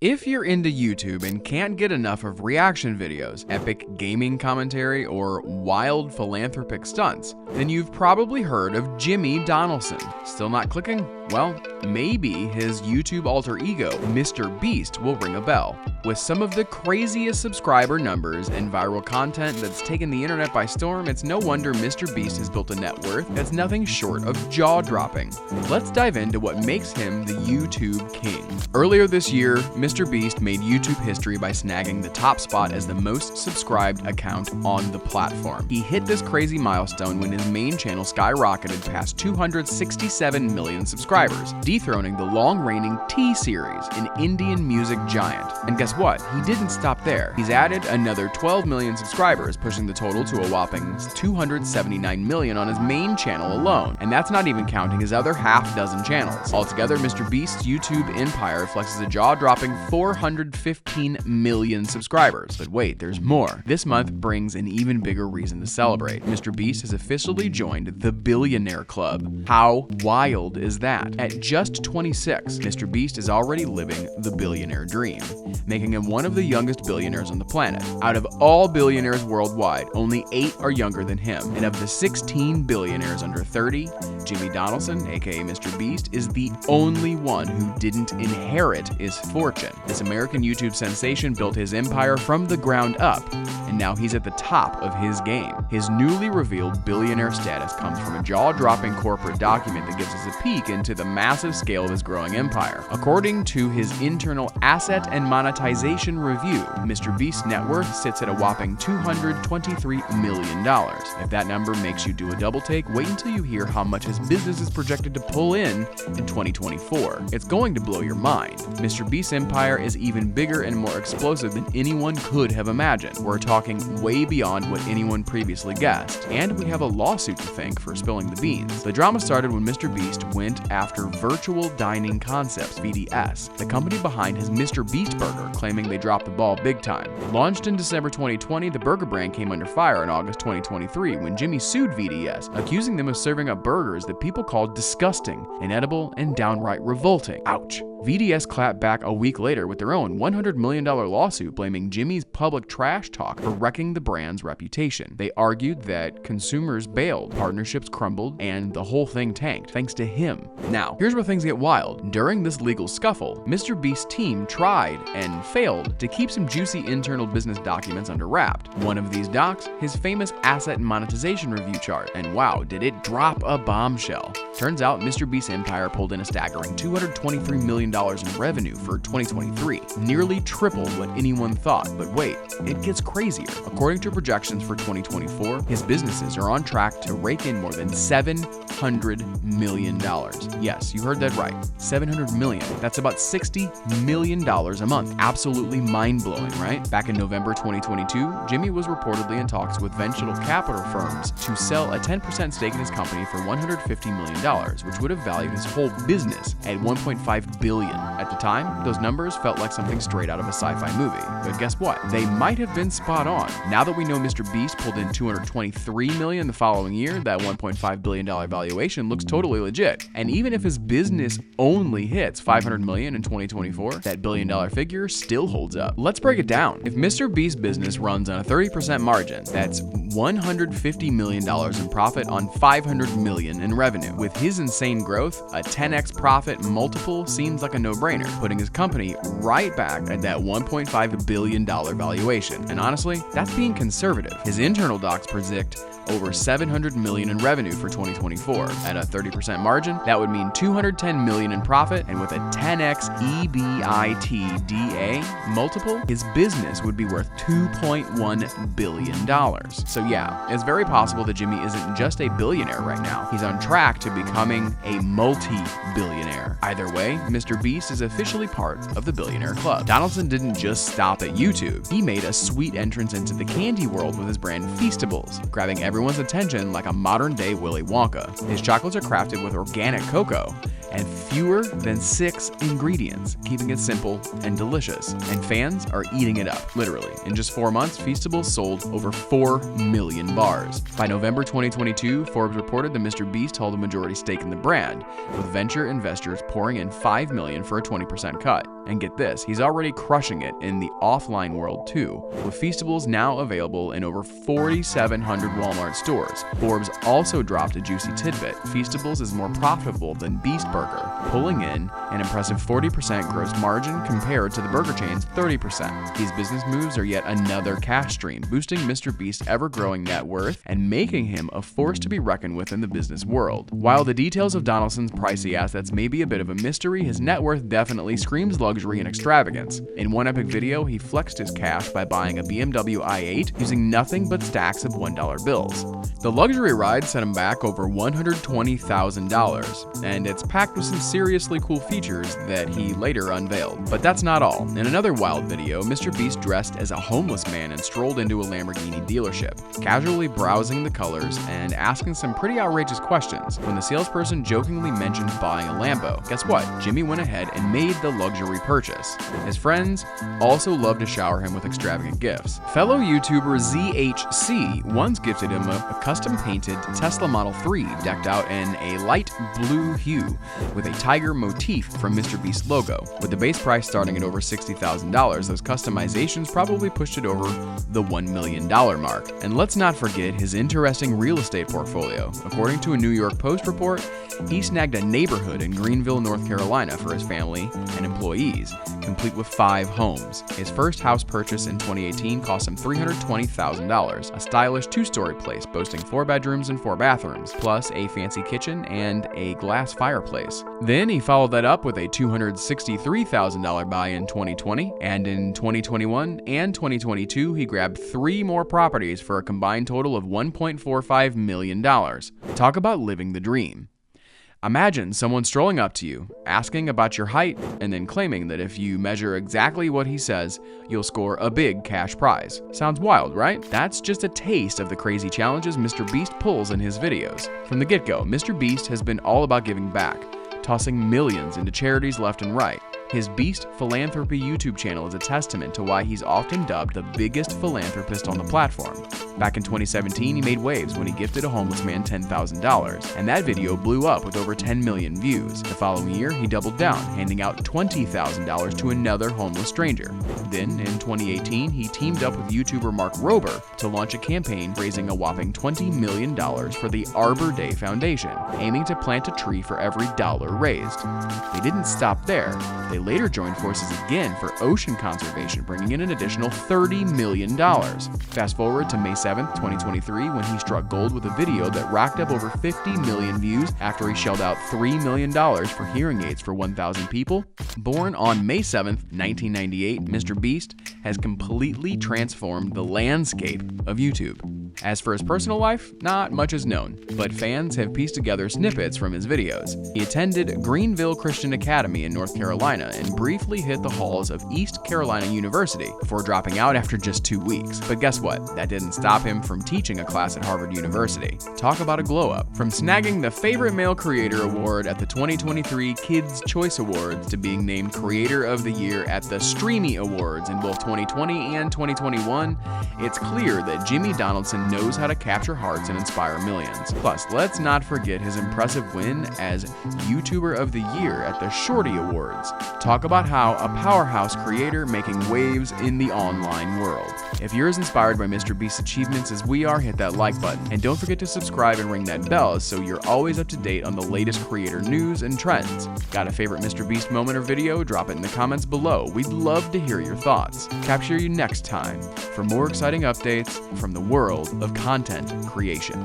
If you're into YouTube and can't get enough of reaction videos, epic gaming commentary, or wild philanthropic stunts, then you've probably heard of Jimmy Donaldson. Still not clicking? Well, maybe his YouTube alter ego, MrBeast, will ring a bell. With some of the craziest subscriber numbers and viral content that's taken the internet by storm, it's no wonder MrBeast has built a net worth that's nothing short of jaw-dropping. Let's dive into what makes him the YouTube king. Earlier this year, MrBeast made YouTube history by snagging the top spot as the most subscribed account on the platform. He hit this crazy milestone when his main channel skyrocketed past 267 million subscribers, dethroning the long-reigning T-Series, an Indian music giant. And guess what? He didn't stop there. He's added another 12 million subscribers, pushing the total to a whopping 279 million on his main channel alone. And that's not even counting his other half-dozen channels. Altogether, MrBeast's YouTube empire flexes a jaw-dropping 415 million subscribers. But wait, there's more. This month brings an even bigger reason to celebrate. MrBeast has officially joined the Billionaire Club. How wild is that? At just 26, MrBeast is already living the billionaire dream, making him one of the youngest billionaires on the planet. Out of all billionaires worldwide, only 8 are younger than him. And of the 16 billionaires under 30, Jimmy Donaldson, aka MrBeast, is the only one who didn't inherit his fortune. This American YouTube sensation built his empire from the ground up, and now he's at the top of his game. His newly revealed billionaire status comes from a jaw-dropping corporate document that gives us a peek into the massive scale of his growing empire. According to his internal asset and monetization review, MrBeast's net worth sits at a whopping $223 million. If that number makes you do a double take, wait until you hear how much his business is projected to pull in 2024. It's going to blow your mind. MrBeast's empire is even bigger and more explosive than anyone could have imagined. We're talking way beyond what anyone previously guessed, and we have a lawsuit to thank for spilling the beans. The drama started when MrBeast went after Virtual Dining Concepts, VDS, the company behind his MrBeast burger, claiming they dropped the ball big time. Launched in December 2020, the burger brand came under fire in August 2023 when Jimmy sued VDS, accusing them of serving up burgers that people called disgusting, inedible, and downright revolting. Ouch. VDS clapped back a week later with their own $100 million lawsuit blaming Jimmy's public trash talk for wrecking the brand's reputation. They argued that consumers bailed, partnerships crumbled, and the whole thing tanked, thanks to him. Now, here's where things get wild. During this legal scuffle, MrBeast's team tried and failed to keep some juicy internal business documents under wraps. One of these docs, his famous asset and monetization review chart. And wow, did it drop a bombshell. Turns out MrBeast's empire pulled in a staggering $223 million in revenue for 2023, nearly triple what anyone thought. But wait, it gets crazier. According to projections for 2024, his businesses are on track to rake in more than $700 million. Yes, you heard that right. $700 million. That's about $60 million a month. Absolutely mind-blowing, right? Back in November 2022, Jimmy was reportedly in talks with venture capital firms to sell a 10% stake in his company for $150 million, which would have valued his whole business at $1.5 billion. At the time, those numbers felt like something straight out of a sci-fi movie. But guess what? They might have been spot on. Now that we know MrBeast pulled in $223 million the following year, that $1.5 billion valuation looks totally legit. And even if his business only hits $500 million in 2024, that billion-dollar figure still holds up. Let's break it down. If MrBeast's business runs on a 30% margin, that's $150 million in profit on $500 million in revenue. With his insane growth, a 10x profit multiple seems like a no-brainer, putting his company right back at that $1.5 billion valuation. And honestly, that's being conservative. His internal docs predict over $700 million in revenue for 2024. At a 30% margin, that would mean $210 million in profit, and with a 10x EBITDA multiple, his business would be worth $2.1 billion. So yeah, it's very possible that Jimmy isn't just a billionaire right now. He's on track to becoming a multi-billionaire. Either way, MrBeast is officially part of the Billionaire Club. Donaldson didn't just stop at YouTube. He made a sweet entrance into the candy world with his brand Feastables, grabbing everyone's attention like a modern-day Willy Wonka. His chocolates are crafted with organic cocoa and fewer than 6 ingredients, keeping it simple and delicious. And fans are eating it up, literally. In just 4 months, Feastables sold over 4 million bars. By November 2022, Forbes reported that MrBeast held a majority stake in the brand, with venture investors pouring in $5 million for a 20% cut. And get this, he's already crushing it in the offline world too, with Feastables now available in over 4,700 Walmart stores. Forbes also dropped a juicy tidbit. Feastables is more profitable than Beast Burger, pulling in an impressive 40% gross margin compared to the burger chain's 30%. These business moves are yet another cash stream, boosting MrBeast's ever-growing net worth and making him a force to be reckoned with in the business world. While the details of Donaldson's pricey assets may be a bit of a mystery, his net worth definitely screams luxury and extravagance. In one epic video, he flexed his cash by buying a BMW i8 using nothing but stacks of $1 bills. The luxury ride set him back over $120,000, and it's packed with some seriously cool features that he later unveiled. But that's not all. In another wild video, MrBeast dressed as a homeless man and strolled into a Lamborghini dealership, casually browsing the colors and asking some pretty outrageous questions. When the salesperson jokingly mentioned buying a Lambo, guess what? Jimmy went ahead and made the luxury purchase. His friends also love to shower him with extravagant gifts. Fellow YouTuber ZHC once gifted him a custom-painted Tesla Model 3 decked out in a light blue hue with a tiger motif from MrBeast's logo. With the base price starting at over $60,000, those customizations probably pushed it over the $1 million mark. And let's not forget his interesting real estate portfolio. According to a New York Post report, he snagged a neighborhood in Greenville, North Carolina for his family and employees, complete with 5 homes. His first house purchase in 2018 cost him $320,000, a stylish 2-story place boasting 4 bedrooms and 4 bathrooms, plus a fancy kitchen and a glass fireplace. Then he followed that up with a $263,000 buy in 2020, and in 2021 and 2022 he grabbed 3 more properties for a combined total of $1.45 million. Talk about living the dream. Imagine someone strolling up to you, asking about your height, and then claiming that if you measure exactly what he says, you'll score a big cash prize. Sounds wild, right? That's just a taste of the crazy challenges MrBeast pulls in his videos. From the get-go, MrBeast has been all about giving back, tossing millions into charities left and right. His Beast Philanthropy YouTube channel is a testament to why he's often dubbed the biggest philanthropist on the platform. Back in 2017, he made waves when he gifted a homeless man $10,000, and that video blew up with over 10 million views. The following year, he doubled down, handing out $20,000 to another homeless stranger. Then, in 2018, he teamed up with YouTuber Mark Rober to launch a campaign raising a whopping $20 million for the Arbor Day Foundation, aiming to plant a tree for every dollar raised. They didn't stop there. They later joined forces again for ocean conservation, bringing in an additional $30 million. Fast forward to May 7th, 2023, when he struck gold with a video that racked up over 50 million views after he shelled out $3 million for hearing aids for 1,000 people. Born on May 7th, 1998, MrBeast has completely transformed the landscape of YouTube. As for his personal life, not much is known, but fans have pieced together snippets from his videos. He attended Greenville Christian Academy in North Carolina and briefly hit the halls of East Carolina University before dropping out after just 2 weeks. But guess what? That didn't stop him from teaching a class at Harvard University. Talk about a glow-up. From snagging the Favorite Male Creator Award at the 2023 Kids' Choice Awards to being named Creator of the Year at the Streamy Awards in both 2020 and 2021, it's clear that Jimmy Donaldson knows how to capture hearts and inspire millions. Plus, let's not forget his impressive win as YouTuber of the Year at the Shorty Awards. Talk about how a powerhouse creator making waves in the online world. If you're as inspired by MrBeast's achievements as we are, hit that like button. And don't forget to subscribe and ring that bell so you're always up to date on the latest creator news and trends. Got a favorite MrBeast moment or video? Drop it in the comments below. We'd love to hear your thoughts. Capture you next time for more exciting updates from the world of content creation.